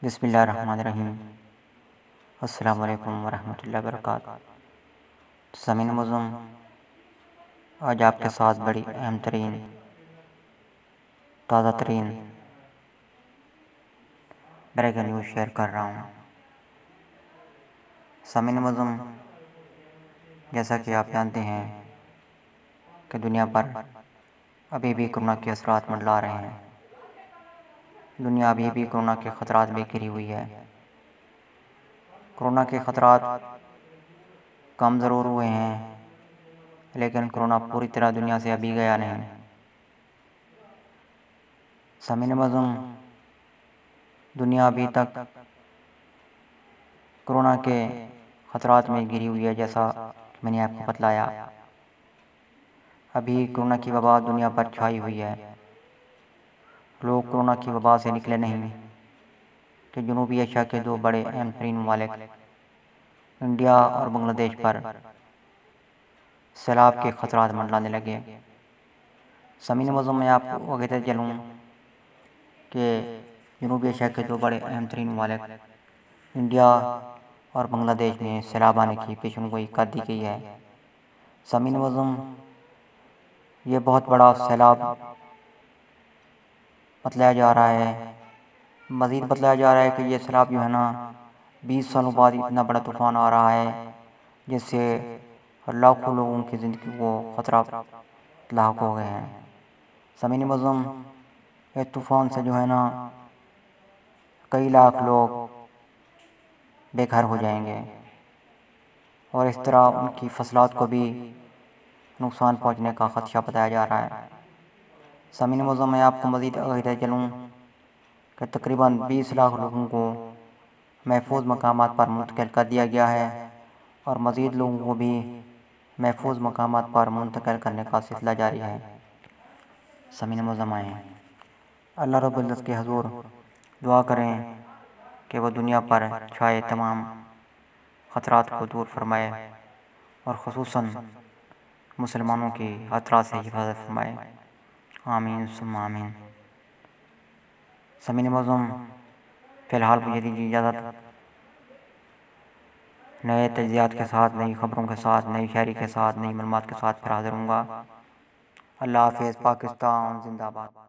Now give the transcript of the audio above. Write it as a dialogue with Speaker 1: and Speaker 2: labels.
Speaker 1: बिस्मिल्लाहिर्रहमानिर्रहीम। अस्सलामु अलैकुम वरहमतुल्लाहि वबरकातुहू। ज़मीन मुज़्ज़म, आज आपके साथ बड़ी अहम तरीन ताज़ा तरीन ब्रेकिंग न्यूज़ शेयर कर रहा हूँ। ज़मीन मुज़्ज़म, जैसा कि आप जानते हैं कि दुनिया पर अभी भी कोरोना के असरात मंडरा रहे हैं। दुनिया अभी भी कोरोना के ख़तरात में घिरी हुई है। कोरोना के ख़तरात कम ज़रूर हुए हैं, लेकिन कोरोना पूरी तरह दुनिया से अभी गया नहीं। ज़मीन मुज़्ज़म, दुनिया अभी तक कोरोना के ख़तरात में घिरी हुई है। जैसा कि मैंने आपको बतलाया, अभी कोरोना की वबा दुनिया पर छाई हुई है। लोग कोरोना की वबा से निकले नहीं कि जनूबी एशिया के दो बड़े अहम तरीन ममालिक इंडिया और बांग्लादेश पर सैलाब के ख़तरात मंडराने लगे। ज़मीन मुज़्ज़म, मैं आपको आगे चलूँ कि जनूबी एशिया के दो बड़े अहम तरीन ममालिक इंडिया और बांग्लादेश में सैलाब आने की पेशेनगोई कर दी गई है। ज़मीन मुज़्ज़म, ये बहुत बड़ा सैलाब बतलाया जा रहा है। मज़ीद बतलाया जा रहा है कि ये सैलाब जो है ना 20 सालों बाद इतना बड़ा तूफ़ान आ रहा है, जिससे लाखों लोगों की ज़िंदगी को ख़तरा लाक हो गए हैं। ज़मीन मुज़्ज़म, इस तूफ़ान से जो है ना कई लाख लोग बेघर हो जाएंगे और इस तरह उनकी फसलात को भी नुकसान पहुंचने का ख़दशा बताया जा रहा है। ज़मीन मुज़्ज़म, मैं आपको मज़ीद आगे चलूँ कि तकरीबन 20 लाख लोगों को महफूज मकामात पर मुंतकिल कर दिया गया है और मज़ीद लोगों को भी महफूज मकामात पर मुंतकिल करने का सिलसिला जारी है। ज़मीन मुज़्ज़म, आएँ अल्लाह रब्बुल इज़्ज़त के हुज़ूर दुआ करें कि वह दुनिया पर छाए तमाम ख़तरात को दूर फरमाए और ख़ुसूसन मुसलमानों की ख़तरात से हिफाजत फरमाए। आमीन सुम्मा आमीन। ज़मीन मुज़्ज़म, फ़िलहाल मुझे दीजिए इजाज़त। नए तज्ज़ियात के साथ, नई ख़बरों के साथ, नई शायरी के साथ, नई मालूमात के साथ फिर हाज़िर होऊंगा। अल्लाह हाफ़िज़। पाकिस्तान ज़िंदाबाद।